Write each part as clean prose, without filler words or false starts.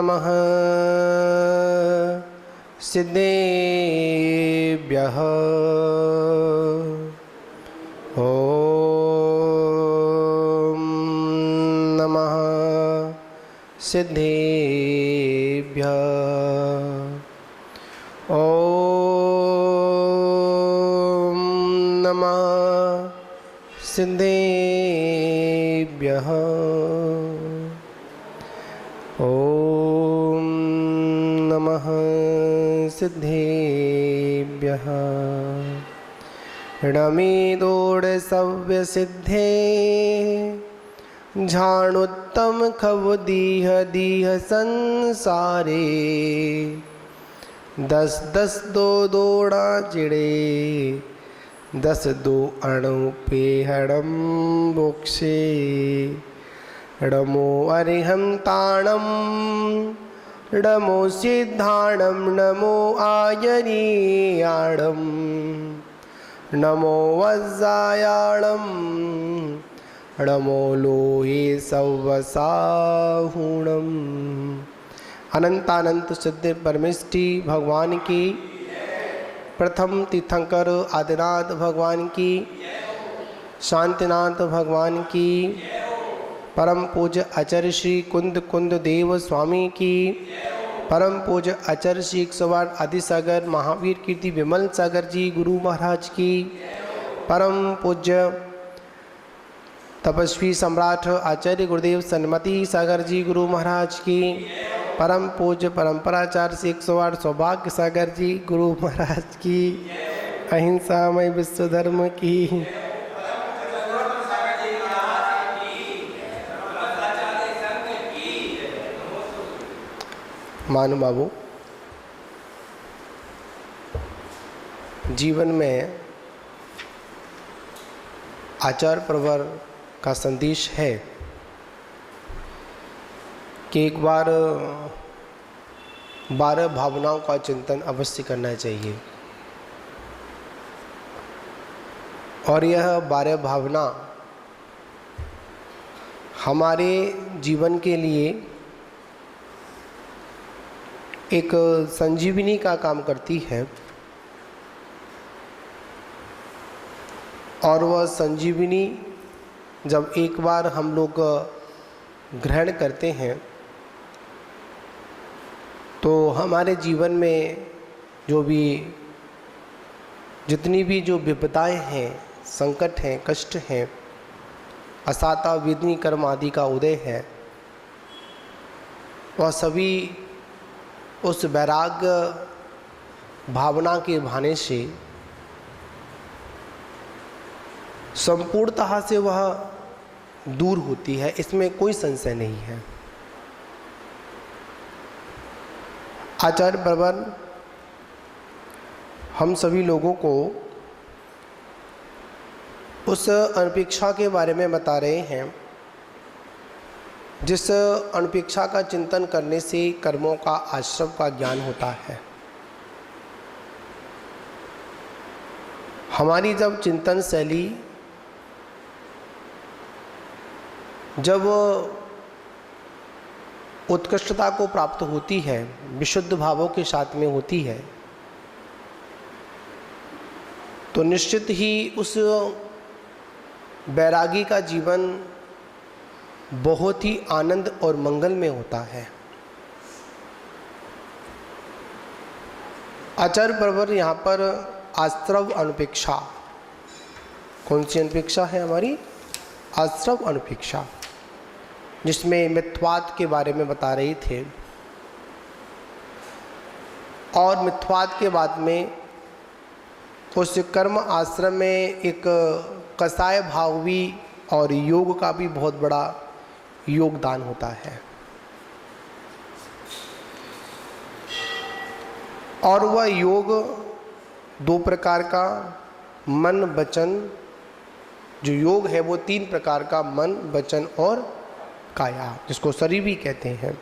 नमः सिद्धेभ्यः। ॐ नमः सिद्धेभ्यः। ॐ नमः सिद्धेभ्यः। ॐ नमः सिद्धेभ्यः। णमेदोडसव्यसिद्धे झाणुत्तम खव दीह दीह संसारे। 10 10 दो दोड़ा चिड़े 10 दो अणु पे हड़म बोक्षे। णमो अरिहं ताणम नमो सिद्धाणं नमो आयनीयाणं नमो वज्रायाणं नमो लोहे सवसाहुणम्। अनंतानंत सिद्ध परमेष्टि भगवान की, प्रथम तीर्थंकर आदिनाथ भगवान की, शांतिनाथ भगवान की, परम पूज्य आचार्य श्री कुंद कुंद देव स्वामी की, परम पूज्य आचार्य श्री 108 आदि सागर महावीर कीर्ति विमल सागर जी गुरु महाराज की, परम पूज्य तपस्वी सम्राट आचार्य गुरुदेव सन्मति सागर जी गुरु महाराज की, परम पूज्य परंपराचार्य श्री 108 सौभाग्य सागर जी गुरु महाराज की, अहिंसामय विश्व धर्म की। महानुभावों, जीवन में आचार प्रवर का संदेश है कि एक बार 12 भावनाओं का चिंतन अवश्य करना चाहिए। और यह 12 भावना हमारे जीवन के लिए एक संजीवनी का काम करती है। और वह संजीवनी जब एक बार हम लोग ग्रहण करते हैं तो हमारे जीवन में जितनी भी जो विपदाएं हैं, संकट हैं, कष्ट हैं, असाता वेदनी कर्म आदि का उदय है, वह सभी उस वैराग्य भावना के भाने से संपूर्णतः से वह दूर होती है। इसमें कोई संशय नहीं है। आचार्य प्रवर हम सभी लोगों को उस अनपेक्षा के बारे में बता रहे हैं जिस अनपेक्षा का चिंतन करने से कर्मों का आश्रव का ज्ञान होता है। हमारी जब चिंतन शैली जब उत्कृष्टता को प्राप्त होती है, विशुद्ध भावों के साथ में होती है, तो निश्चित ही उस बैरागी का जीवन बहुत ही आनंद और मंगल में होता है। आचार्य प्रवर यहाँ पर आश्रव अनुपेक्षा, कौन सी अनुपेक्षा है हमारी? आश्रव अनुपेक्षा, जिसमें मिथ्वाद के बारे में बता रहे थे। और मिथ्वाद के बाद में उस कर्म आश्रम में एक कसाय भाव भी और योग का भी बहुत बड़ा योगदान होता है। और वह योग 2 प्रकार का, मन वचन, जो योग है वो 3 प्रकार का, मन वचन और काया, जिसको शरीर भी कहते हैं।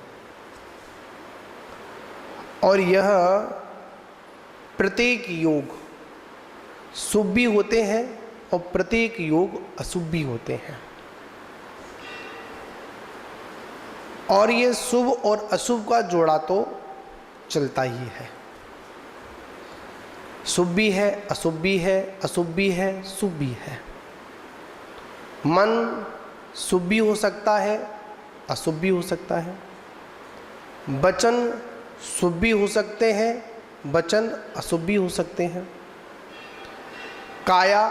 और यह प्रत्येक योग शुभ भी होते हैं और प्रत्येक योग अशुभ भी होते हैं। और ये शुभ और अशुभ का जोड़ा तो चलता ही है। शुभ भी है, अशुभ भी है, अशुभ भी है, शुभ भी है। मन शुभ भी हो सकता है, अशुभ भी हो सकता है। वचन शुभ भी हो सकते हैं, वचन अशुभ भी हो सकते हैं। काया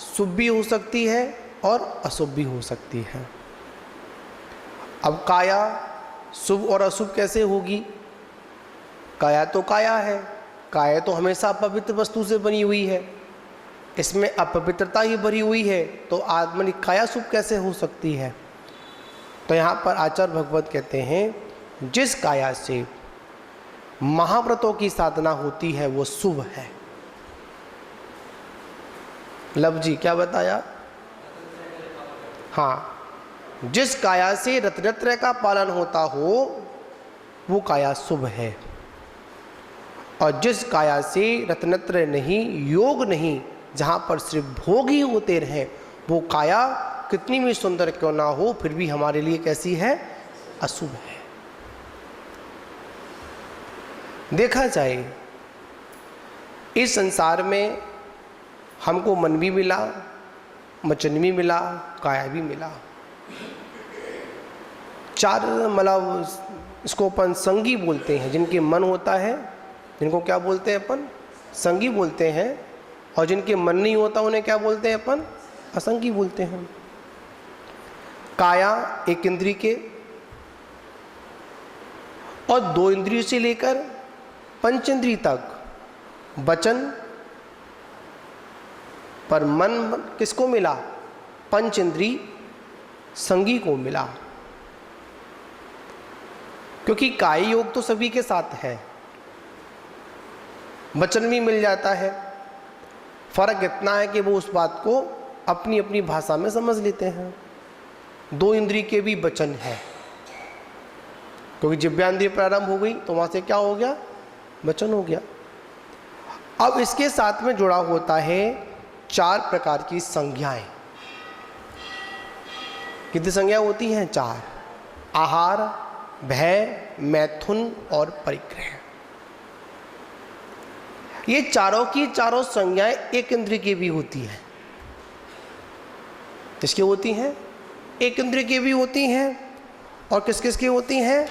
शुभ भी हो सकती है और अशुभ भी हो सकती है। अब काया शुभ और अशुभ कैसे होगी? काया तो काया है, काया तो हमेशा अपवित्र वस्तु से बनी हुई है, इसमें अपवित्रता ही भरी हुई है, तो आत्मनि काया शुभ कैसे हो सकती है? तो यहाँ पर आचार्य भगवत कहते हैं जिस काया से महाव्रतों की साधना होती है वो शुभ है। लव जी क्या बताया? हाँ, जिस काया से रत्नत्रय का पालन होता हो वो काया शुभ है, और जिस काया से रत्नत्रय नहीं, योग नहीं, जहाँ पर सिर्फ भोग ही होते रहे, वो काया कितनी भी सुंदर क्यों ना हो फिर भी हमारे लिए कैसी है? अशुभ है। देखा जाए इस संसार में हमको मन भी मिला, वचन भी मिला, काया भी मिला। चार मतलब इसको अपन संगी बोलते हैं। जिनके मन होता है, जिनको क्या बोलते हैं अपन? संगी बोलते हैं। और जिनके मन नहीं होता उन्हें क्या बोलते हैं अपन? असंगी बोलते हैं। काया एक इंद्रिय के और दो इंद्रियों से लेकर पंचेंद्रिय तक वचन, पर मन किसको मिला? पंचेंद्रिय संगी को मिला। क्योंकि काय योग तो सभी के साथ है, वचन भी मिल जाता है। फर्क इतना है कि वो उस बात को अपनी अपनी भाषा में समझ लेते हैं। दो इंद्रिय के भी वचन है, क्योंकि जिह्वांद्रिय प्रारंभ हो गई तो वहां से क्या हो गया? वचन हो गया। अब इसके साथ में जुड़ा होता है चार प्रकार की संज्ञाएं। कितनी संज्ञा होती हैं? चार। आहार, भय, मैथुन और परिग्रह। ये चारों की चारों संज्ञाएं एक इंद्रिय की भी होती हैं। किसकी होती हैं? एक इंद्रिय की भी होती हैं। और किस किस की होती हैं?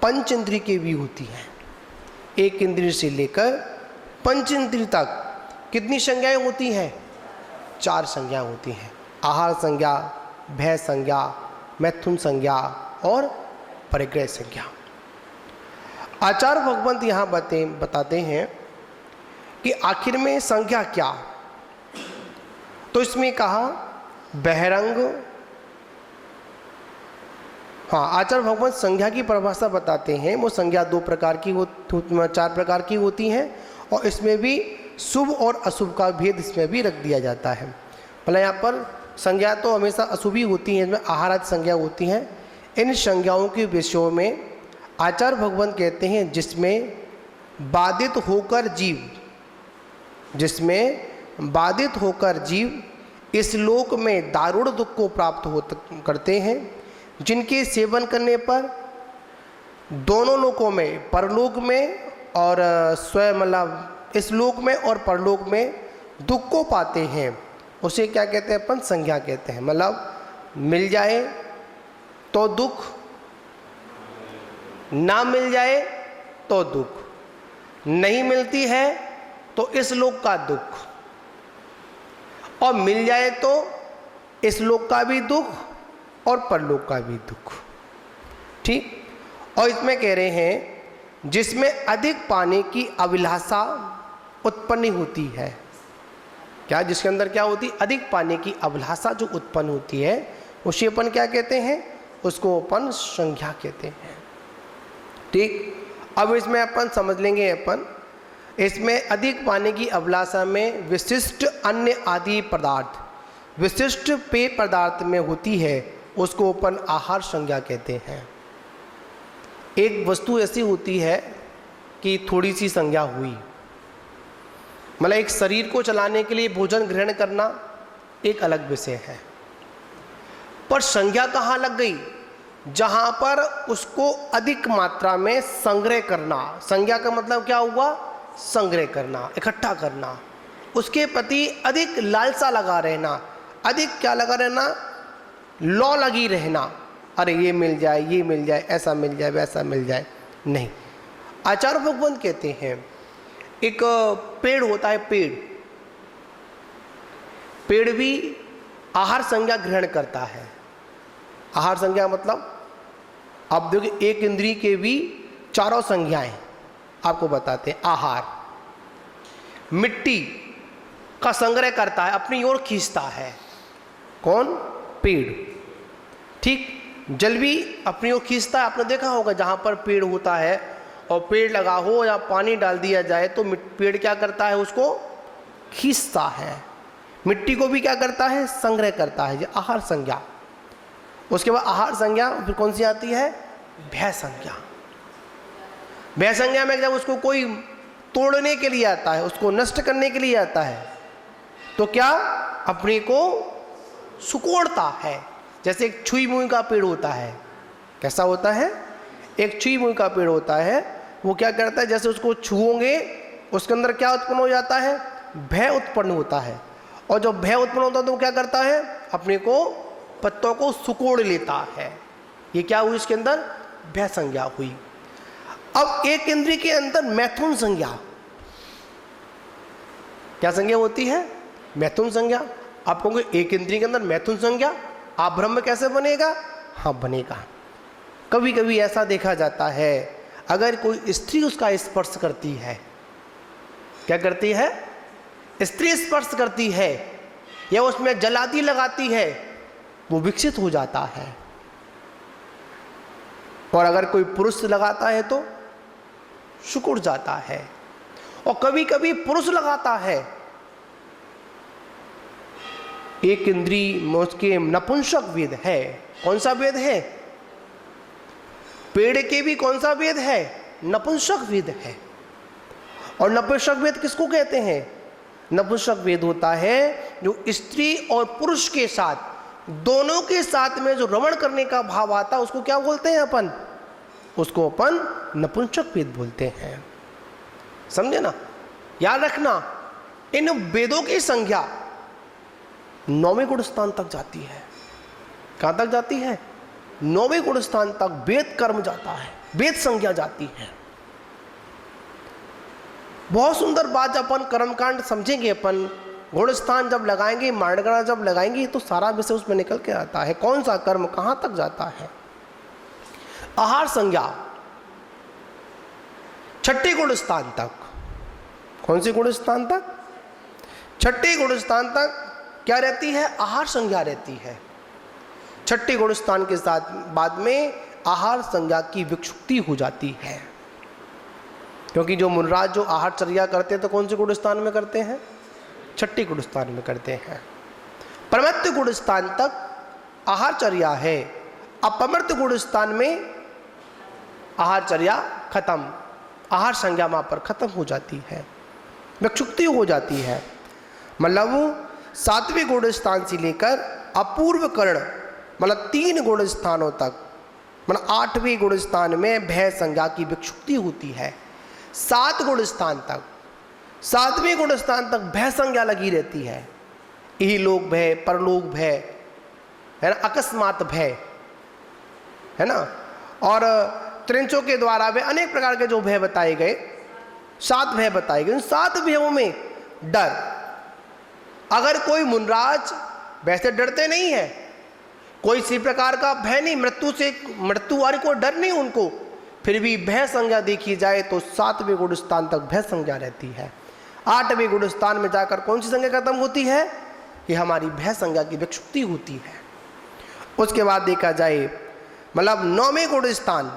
पंच इंद्रिय की भी होती हैं। एक इंद्रिय से लेकर पंच इंद्रिय तक कितनी संज्ञाएं होती हैं? चार संज्ञा होती हैं। आहार संज्ञा, भय संज्ञा, मैथुन संज्ञा और परिग्रह संज्ञा। आचार्य भगवंत यहाँ बताते हैं कि आखिर में संज्ञा क्या? तो इसमें कहा बहिरंग। हाँ, आचार्य भगवंत संज्ञा की परिभाषा बताते हैं। वो संज्ञा दो प्रकार की चार प्रकार की होती हैं, और इसमें भी शुभ और अशुभ का भेद इसमें भी रख दिया जाता है। मतलब यहाँ पर संज्ञा तो हमेशा अशुभ ही होती हैं, इसमें आहार आदि संज्ञा होती हैं। इन संज्ञाओं के विषयों में आचार्य भगवंत कहते हैं जिसमें बाधित होकर जीव इस लोक में दारुण दुख को प्राप्त करते हैं, जिनके सेवन करने पर दोनों लोकों में, परलोक में और स्वयं मतलब इस लोक में और परलोक में दुख को पाते हैं, उसे क्या कहते हैं अपन? संज्ञा कहते हैं। मतलब मिल जाए तो दुख, ना मिल जाए तो दुख, नहीं मिलती है तो इस लोक का दुख, और मिल जाए तो इस लोक का भी दुख और परलोक का भी दुख। ठीक। और इसमें कह रहे हैं जिसमें अधिक पाने की अभिलाषा उत्पन्न होती है। क्या? जिसके अंदर क्या होती? अधिक पाने की अभिलाषा जो उत्पन्न होती है उसे अपन क्या कहते हैं? उसको अपन संज्ञा कहते हैं। ठीक। अब इसमें अपन समझ लेंगे अपन, इसमें अधिक पाने की अभिलाषा में विशिष्ट अन्य आदि पदार्थ, विशिष्ट पेय पदार्थ में होती है, उसको अपन आहार संज्ञा कहते हैं। एक वस्तु ऐसी होती है कि थोड़ी सी संज्ञा हुई, मतलब एक शरीर को चलाने के लिए भोजन ग्रहण करना एक अलग विषय है, पर संज्ञा कहाँ लग गई? जहां पर उसको अधिक मात्रा में संग्रह करना। संज्ञा का मतलब क्या हुआ? संग्रह करना, इकट्ठा करना, उसके प्रति अधिक लालसा लगा रहना, अधिक क्या लगा रहना? लौ लगी रहना, अरे ये मिल जाए, ये मिल जाए, ऐसा मिल जाए, वैसा मिल जाए। नहीं, आचार्य भगवंत कहते हैं एक पेड़ होता है, पेड़ भी आहार संज्ञा ग्रहण करता है। आहार संज्ञा मतलब आप देखिए, एक इंद्रिय के भी चारों संज्ञाएं आपको बताते हैं। आहार, मिट्टी का संग्रह करता है, अपनी ओर खींचता है। कौन? पेड़। ठीक, जल भी अपनी ओर खींचता है। आपने देखा होगा जहां पर पेड़ होता है और पेड़ लगा हो या पानी डाल दिया जाए तो पेड़ क्या करता है? उसको खींचता है। मिट्टी को भी क्या करता है? संग्रह करता है। ये आहार संज्ञा। उसके बाद आहार संज्ञा फिर कौन सी आती है? भय संज्ञा। भय संज्ञा में जब उसको कोई तोड़ने के लिए आता है, उसको नष्ट करने के लिए आता है, तो क्या अपने को सुकोड़ता है। जैसे एक छुई मुई का पेड़ होता है, कैसा होता है? एक छुई मुई का पेड़ होता है, वो क्या करता है? जैसे उसको छुओगे उसके अंदर क्या उत्पन्न हो जाता है? भय उत्पन्न होता है। और जब भय उत्पन्न होता है तो वो क्या करता है? अपने को पत्तों को सुकोड़ लेता है। ये क्या हुई? इसके अंदर भय संज्ञा हुई। अब एक इंद्रिय के अंदर मैथुन संज्ञा, क्या संज्ञा होती है? मैथुन संज्ञा। आप कहोगे एक इंद्रिय के अंदर मैथुन संज्ञा, आप ब्रह्म कैसे बनेगा? हाँ बनेगा। कभी कभी ऐसा देखा जाता है, अगर कोई स्त्री उसका स्पर्श करती है, क्या करती है? स्त्री स्पर्श करती है या उसमें जलादि लगाती है, वो विकसित हो जाता है। और अगर कोई पुरुष लगाता है तो सिकुड़ जाता है। और कभी कभी पुरुष लगाता है, एक इंद्री में उसके नपुंसक वेद है। कौन सा वेद है? पेड़ के भी कौन सा वेद है? नपुंसक वेद है। और नपुंसक वेद किसको कहते हैं? नपुंसक वेद होता है जो स्त्री और पुरुष के साथ, दोनों के साथ में जो रमण करने का भाव आता है, उसको क्या बोलते हैं अपन? उसको अपन नपुंसक वेद बोलते हैं। समझे ना? याद रखना, इन वेदों की संज्ञा 9वें गुण स्थान तक जाती है। कहां तक जाती है? 9वें गुण स्थान तक वेद कर्म जाता है, वेद संज्ञा जाती है। बहुत सुंदर बात, अपन कर्मकांड समझेंगे, अपन गुण स्थान जब लगाएंगे, मांडगणा जब लगाएंगे, तो सारा विषय उसमें निकल के आता है, कौन सा कर्म कहां तक जाता है। आहार संज्ञा 6ठे गुण स्थान तक। कौन से गुण स्थान तक? 6ठे गुण स्थान तक क्या रहती है? आहार संज्ञा रहती है। 6ठे गुण स्थान के साथ बाद में आहार संज्ञा की विक्षुप्ति हो जाती है। क्योंकि जो मुनराज जो आहार चर्या करते हैं तो कौन से गुण स्थान में करते हैं? 6ठे गुण स्थान में करते हैं। परमत्त गुण स्थान तक आहार चर्या है। अपमर्त गुण स्थान में आहार चर्या खत्म, आहार संज्ञा वहां पर खत्म हो जाती है, विक्षुप्ति हो जाती है। मतलब 7वें गुण स्थान से लेकर अपूर्व कर्ण, मतलब 3 गुण स्थानों तक, मतलब 8वें गुण स्थान में भय संज्ञा की विक्षुप्ति होती है। 7 गुण स्थान तक, 7वें गुण स्थान तक भय संज्ञा लगी रहती है। यही लोक भय, परलोक भय, है ना, अकस्मात भय, है ना। और त्रिंचों के द्वारा वे अनेक प्रकार के जो भय बताए गए, 7 भय बताए गए। उन 7 भयों में डर, अगर कोई मुनराज वैसे डरते नहीं है, कोई इसी प्रकार का भय नहीं, मृत्यु से, मृत्यु वाले को डर नहीं उनको, फिर भी भय संज्ञा देखी जाए तो 7वें गुण स्थान तक भय संज्ञा रहती है। 8वें गुण स्थान में जाकर कौन सी संज्ञा खत्म होती है? कि हमारी भय संज्ञा की विक्षुप्ति होती है। उसके बाद देखा जाए, मतलब 9वें गुण स्थान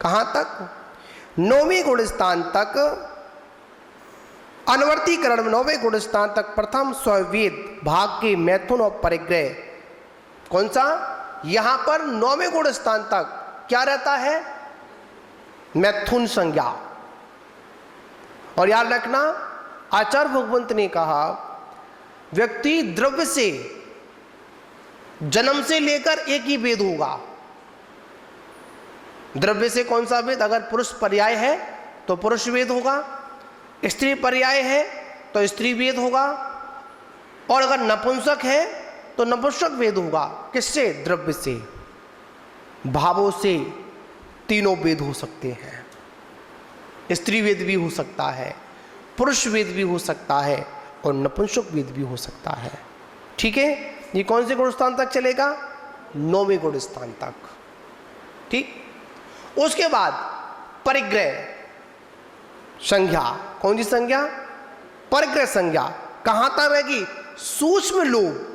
कहाँ तक? 9वें गुण स्थान तक अनवर्तीकरण, 9वें गुण स्थान तक प्रथम स्ववेद भाग के मैथुन और परिग्रह। कौन सा? यहां पर 9वें गुण स्थान तक क्या रहता है? मैथुन संज्ञा। और याद रखना, आचार्य भगवंत ने कहा, व्यक्ति द्रव्य से जन्म से लेकर एक ही वेद होगा, द्रव्य से कौन सा वेद? अगर पुरुष पर्याय है तो पुरुष वेद होगा, स्त्री पर्याय है तो स्त्री वेद होगा, और अगर नपुंसक है तो नपुंसक वेद होगा। किससे? द्रव्य से, भावों से तीनों वेद हो सकते हैं। स्त्री वेद भी हो सकता है, पुरुष वेद भी हो सकता है, और नपुंसक वेद भी हो सकता है। ठीक है, ये कौन से गुण स्थान तक चलेगा? 9वें गुण स्थान तक। ठीक, उसके बाद परिग्रह संज्ञा। कौन सी संज्ञा? परिग्रह संज्ञा। कहां तक रहेगी? सूक्ष्म लोभ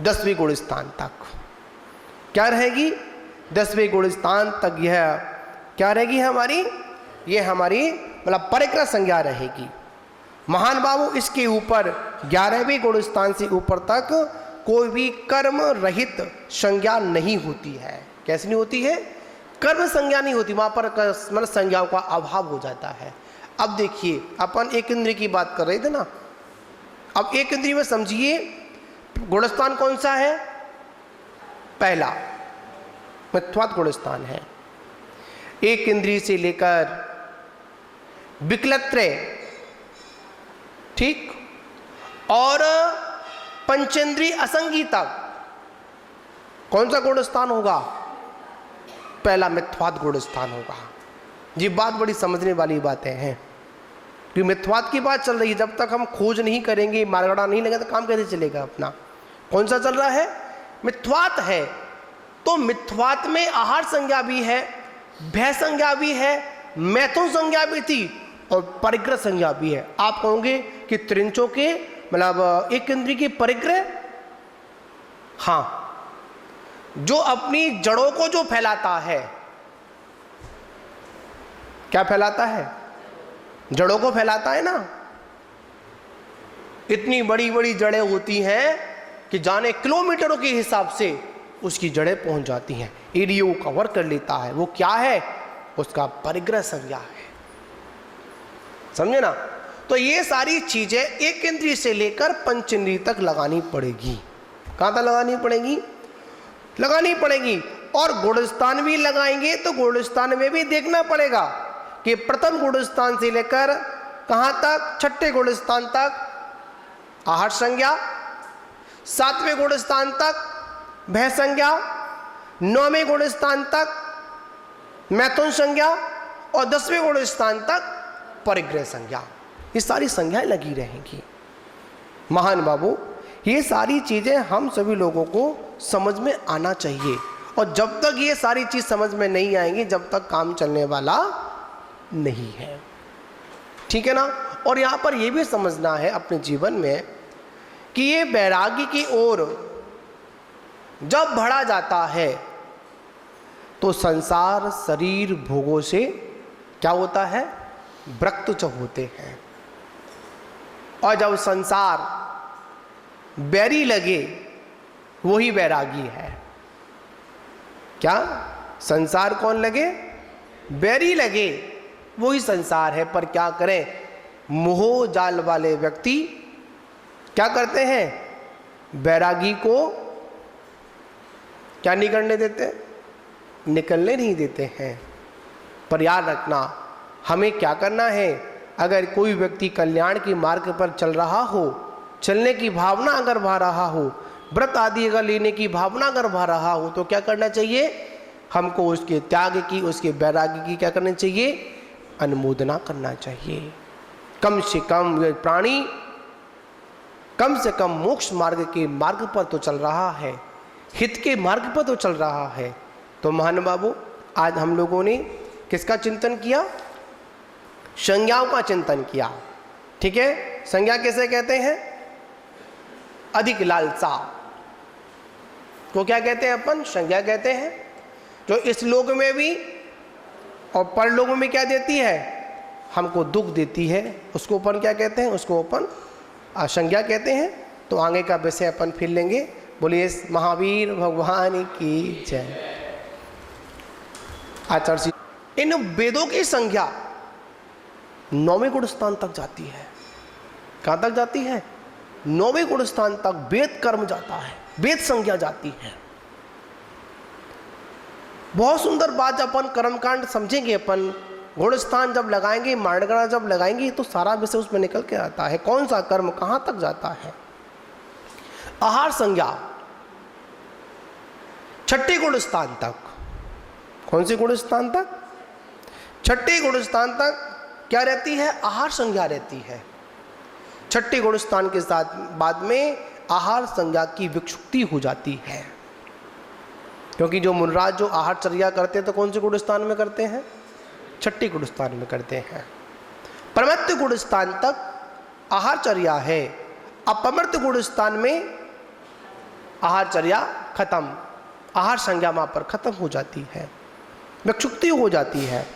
10वें गुण स्थान तक। क्या रहेगी? 10वें गुण स्थान तक यह क्या रहेगी हमारी? ये हमारी मतलब परिग्रह संज्ञा रहेगी। महान बाबू, इसके ऊपर 11वें गुण स्थान से ऊपर तक कोई भी कर्म रहित संज्ञा नहीं होती है। कैसी नहीं होती है? कर्म संज्ञा नहीं होती, वहां पर मतलब संज्ञाओं का अभाव हो जाता है। अब देखिए, अपन एक इंद्रिय की बात कर रहे थे ना, अब एक इंद्रिय में समझिए गुणस्थान कौन सा है? पहला मिथ्वात गुणस्थान है। एक इंद्रिय से लेकर विकलत्रय, ठीक, और पंचेंद्रिय असंगी तक कौन सा गुण स्थान होगा? पहला मिथ्वात गुण स्थान होगा। ये बात बड़ी समझने वाली बातें हैं, क्योंकि मिथ्वात की बात चल रही है। जब तक हम खोज नहीं करेंगे, मार्गड़ा नहीं लगेगा, तो काम कैसे चलेगा अपना? कौन सा चल रहा है? मिथ्वात है। तो मिथ्वात में आहार संज्ञा भी है, भय संज्ञा भी है, मैथुन संज्ञा भी थी, और परिग्रह संज्ञा भी है। आप कहोगे कि त्रिंचों के मतलब एक इंद्रिय की परिग्रह, हाँ, जो अपनी जड़ों को जो फैलाता है, क्या फैलाता है? जड़ों को फैलाता है ना। इतनी बड़ी बड़ी जड़ें होती हैं कि जाने किलोमीटरों के हिसाब से उसकी जड़ें पहुंच जाती हैं, एरिया को कवर कर लेता है। वो क्या है? उसका परिग्रह संज्ञा है। समझे ना? तो ये सारी चीजें एक इंद्रिय से लेकर पंच इंद्रिय तक लगानी पड़ेगी। कहां तक लगानी पड़ेगी? लगानी पड़ेगी। और गुणस्थान भी लगाएंगे तो गुणस्थान में भी देखना पड़ेगा कि प्रथम गुणस्थान से लेकर कहां तक? 6ठे गुणस्थान तक आहार संज्ञा, 7वें गुणस्थान तक भय संज्ञा, 9वें गुणस्थान तक मैथुन संज्ञा, और 10वें गुणस्थान तक परिग्रह संज्ञा। ये सारी संज्ञाएं लगी रहेंगी। महान बाबू, ये सारी चीजें हम सभी लोगों को समझ में आना चाहिए, और जब तक ये सारी चीज समझ में नहीं आएंगी, जब तक काम चलने वाला नहीं है। ठीक है ना? और यहां पर यह भी समझना है अपने जीवन में कि ये वैराग्य की ओर जब बढ़ा जाता है तो संसार शरीर भोगों से क्या होता है? विरक्त होते हैं। और जब संसार बैरी लगे, वही वैरागी है। क्या? संसार कौन लगे? बैरी लगे, वही संसार है। पर क्या करें? मोह जाल वाले व्यक्ति क्या करते हैं? बैरागी को क्या नहीं करने देते? निकलने नहीं देते हैं। पर याद रखना, हमें क्या करना है? अगर कोई व्यक्ति कल्याण के मार्ग पर चल रहा हो, चलने की भावना अगर भा रहा हो, व्रत आदि अगर लेने की भावना अगर भा रहा हो, तो क्या करना चाहिए? हमको उसके त्याग की, उसके वैराग्य की क्या करनी चाहिए? अनुमोदना करना चाहिए। कम से कम यह प्राणी कम से कम मोक्ष मार्ग के मार्ग पर तो चल रहा है, हित के मार्ग पर तो चल रहा है। तो महान बाबू, आज हम लोगों ने किसका चिंतन किया? संज्ञाओं का चिंतन किया। ठीक है? संज्ञा कैसे कहते हैं? अधिक लालसा को क्या कहते हैं अपन? संज्ञा कहते हैं। जो इस लोक में भी और परलोक में क्या देती है? हमको दुख देती है, उसको अपन क्या कहते हैं? उसको अपन संज्ञा कहते हैं। तो आगे का विषय अपन फिर लेंगे। बोलिए महावीर भगवान की जय। आचार्य, इन वेदों की संज्ञा 9वें गुण स्थान तक जाती है। कहां तक जाती है? 9वें गुण स्थान तक वेद कर्म जाता है, वेद संज्ञा जाती है। बहुत सुंदर बात, जब अपन कर्मकांड समझेंगे, अपन गुणस्थान जब लगाएंगे, माणगणा जब लगाएंगे, तो सारा विषय उसमें निकल के आता है, कौन सा कर्म कहां तक जाता है। आहार संज्ञा छठे गुणस्थान तक, कौन से गुणस्थान तक? छठे गुणस्थान तक क्या रहती है? आहार संज्ञा रहती है। छठे गुणस्थान के साथ बाद में आहार संज्ञा की विक्षुप्ति हो जाती है, क्योंकि जो मुनराज जो आहार चर्या करते हैं तो कौन से गुणस्थान में करते हैं? छठे गुणस्थान में करते हैं। परमत्त गुणस्थान तक आहार चर्या है, अपमर्त गुणस्थान में आहार चर्या खत्म, आहार संज्ञा वहां पर खत्म हो जाती है, विक्षुप्ति हो जाती है।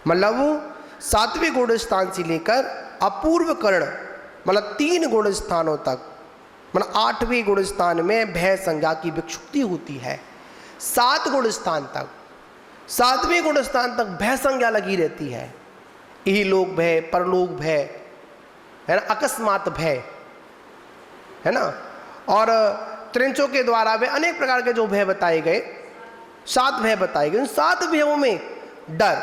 मतलब सातवें गुणस्थान से लेकर अपूर्व कर्ण, मतलब 3 गुणस्थानों तक, मतलब 8वें गुणस्थान में भय संज्ञा की विक्षुप्ति होती है। 7 गुणस्थान तक, 7वें गुणस्थान तक भय संज्ञा लगी रहती है। यही लोक भय, परलोक भय, है ना, अकस्मात भय, है ना, और त्रिंचों के द्वारा वे अनेक प्रकार के जो भय बताए गए, 7 भय बताए गए। उन 7 भयों में डर,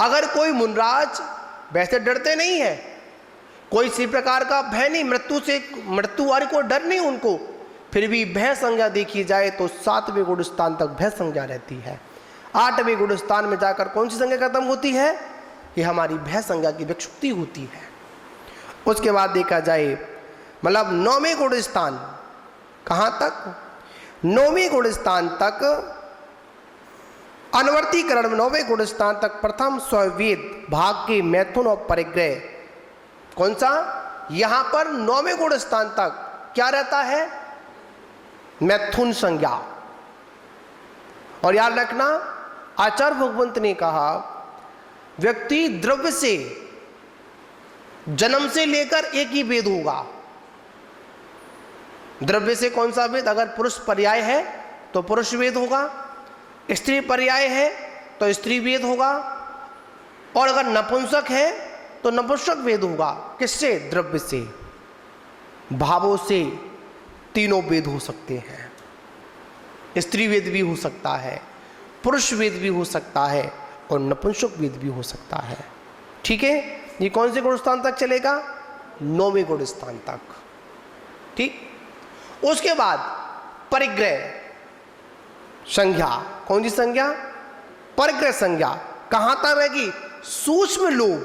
अगर कोई मुनराज वैसे डरते नहीं है, कोई इसी प्रकार का भय नहीं, मृत्यु से, मृत्यु वाले को डर नहीं उनको, फिर भी भय संज्ञा देखी जाए तो 7वें गुणस्थान तक भय संज्ञा रहती है। 8वें गुणस्थान में जाकर कौन सी संज्ञा खत्म होती है? कि हमारी भय संज्ञा की विक्षुप्ति होती है। उसके बाद देखा जाए, मतलब 9वें गुणस्थान, कहाँ तक? 9वें गुणस्थान तक अनवर्तीकरण में 9वें गुणस्थान तक प्रथम स्ववेद भाग के मैथुन और परिग्रह, कौन सा? यहां पर 9वें गुणस्थान तक क्या रहता है? मैथुन संज्ञा। और याद रखना, आचार्य भगवंत ने कहा व्यक्ति द्रव्य से जन्म से लेकर एक ही वेद होगा। द्रव्य से कौन सा वेद? अगर पुरुष पर्याय है तो पुरुष वेद होगा, स्त्री पर्याय है तो स्त्री वेद होगा, और अगर नपुंसक है तो नपुंसक वेद होगा। किससे? द्रव्य से। भावों से तीनों वेद हो सकते हैं। स्त्री वेद भी हो सकता है, पुरुष वेद भी हो सकता है, और नपुंसक वेद भी हो सकता है। ठीक है, ये कौन से गुणस्थान तक चलेगा? 9वें गुणस्थान तक। ठीक, उसके बाद परिग्रह संज्ञा, कौन सी संज्ञा? परिग्रह संज्ञा। कहां तक रहेगी? सूक्ष्म लोभ,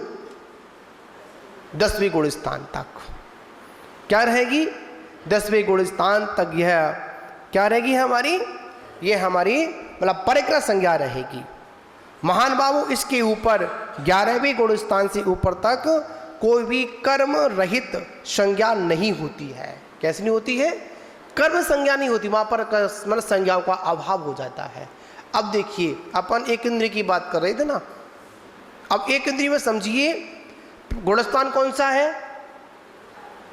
10वें गुणस्थान तक। क्या रहेगी? 10वें गुणस्थान तक यह क्या रहेगी हमारी? ये हमारी मतलब परिग्रह संज्ञा रहेगी। महान बाबू, इसके ऊपर 11वें गुणस्थान से ऊपर तक कोई भी कर्म रहित संज्ञा नहीं होती है। कैसे नहीं होती है? कर्म संज्ञा नहीं होती, वहां पर मतलब संज्ञाओं का अभाव हो जाता है। अब देखिए, अपन एक इंद्रिय की बात कर रहे थे ना, अब एक इंद्रिय में समझिए गुणस्थान कौन सा है?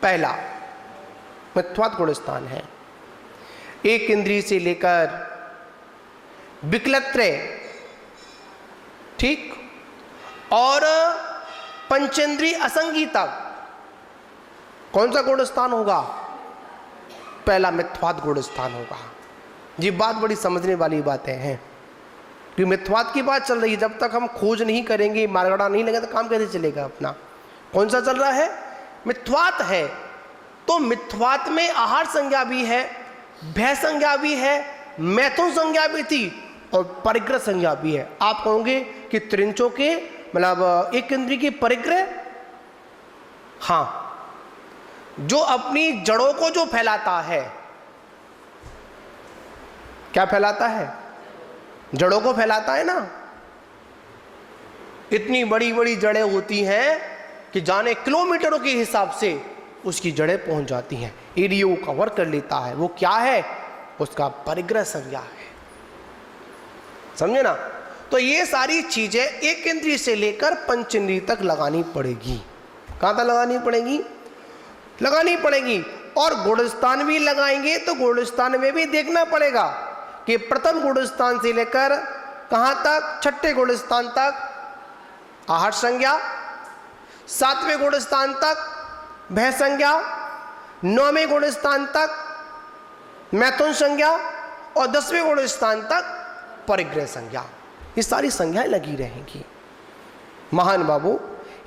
पहला मिथ्वात गुणस्थान है। एक इंद्रिय से लेकर विकलत्रय, ठीक, और पंचेंद्रिय असंगी तक कौन सा गुणस्थान होगा? पहला मिथ्वात गुणस्थान होगा। ये बात बड़ी समझने वाली बातें हैं, कि मिथ्वात की बात चल रही है। जब तक हम खोज नहीं करेंगे, मारगड़ा नहीं लगेगा, तो काम कैसे चलेगा अपना? कौन सा चल रहा है? मिथ्वात है। तो मिथ्वात में आहार संज्ञा भी है, भय संज्ञा भी है, मैथुन संज्ञा भी थी, और परिग्रह संज्ञा भी है। आप कहोगे कि त्रिंचों के मतलब एक इंद्रिय की परिग्रह, हाँ, जो अपनी जड़ों को जो फैलाता है, क्या फैलाता है? जड़ों को फैलाता है ना। इतनी बड़ी बड़ी जड़ें होती हैं कि जाने किलोमीटरों के हिसाब से उसकी जड़ें पहुंच जाती हैं, एरिया को कवर कर लेता है। वो क्या है? उसका परिग्रह संज्ञा है। समझे ना? तो ये सारी चीजें एक इंद्रिय से लेकर पंच इंद्रिय तक लगानी पड़ेगी। कहां तक लगानी पड़ेगी? लगानी पड़ेगी। और गुणस्थान भी लगाएंगे तो गुणस्थान में भी देखना पड़ेगा कि प्रथम गुणस्थान से लेकर कहां तक? छठे गुणस्थान तक आहार संज्ञा, 7वें गुणस्थान तक भय संज्ञा, 9वें गुणस्थान तक मैथुन संज्ञा, और 10वें गुणस्थान तक परिग्रह संज्ञा, ये सारी संज्ञाएं लगी रहेंगी। महान बाबू,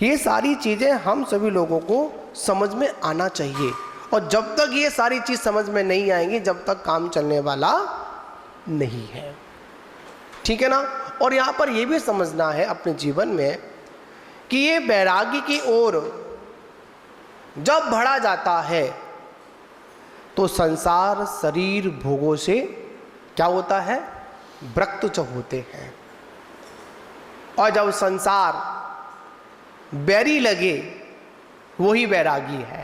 ये सारी चीज़ें हम सभी लोगों को समझ में आना चाहिए, और जब तक ये सारी चीज़ समझ में नहीं आएंगी जब तक काम चलने वाला नहीं है। ठीक है ना। और यहाँ पर ये भी समझना है अपने जीवन में कि ये वैराग्य की ओर जब बढ़ा जाता है तो संसार शरीर भोगों से क्या होता है, विरक्त होते हैं। और जब संसार बैरी लगे वही वैरागी है।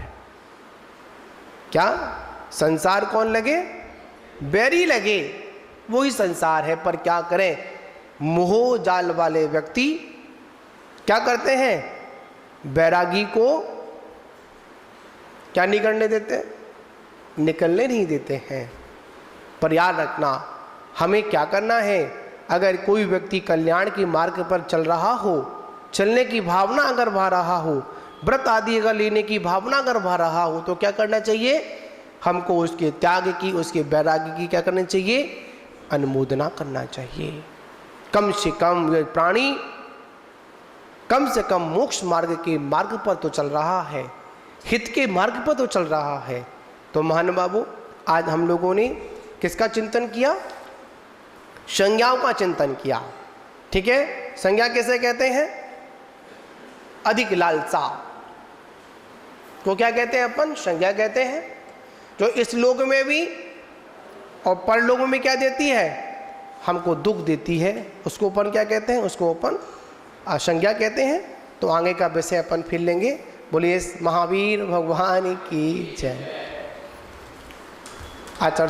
क्या संसार कौन लगे, बैरी लगे वही संसार है। पर क्या करें, मोह जाल वाले व्यक्ति क्या करते हैं, वैरागी को क्या नहीं करने देते, निकलने नहीं देते हैं। पर याद रखना हमें क्या करना है, अगर कोई व्यक्ति कल्याण के मार्ग पर चल रहा हो, चलने की भावना अगर भा रहा हो, व्रत आदि अगर लेने की भावना अगर भा रहा हो, तो क्या करना चाहिए, हमको उसके त्याग की, उसके वैराग्य की क्या करनी चाहिए, अनुमोदना करना चाहिए। कम से कम ये प्राणी कम से कम मोक्ष मार्ग के मार्ग पर तो चल रहा है, हित के मार्ग पर तो चल रहा है। तो महान बाबू, आज हम लोगों ने किसका चिंतन किया, संज्ञाओं का चिंतन किया। ठीक है, संज्ञा कैसे कहते हैं, अधिक लालसा को क्या कहते हैं अपन, संज्ञा कहते हैं। जो इस लोक में भी और परलोक में भी क्या देती है, हमको दुख देती है, उसको अपन क्या कहते हैं, उसको अपन संज्ञा कहते हैं। तो आगे का विषय अपन फिर लेंगे। बोलिए महावीर भगवान की जय। आचार्य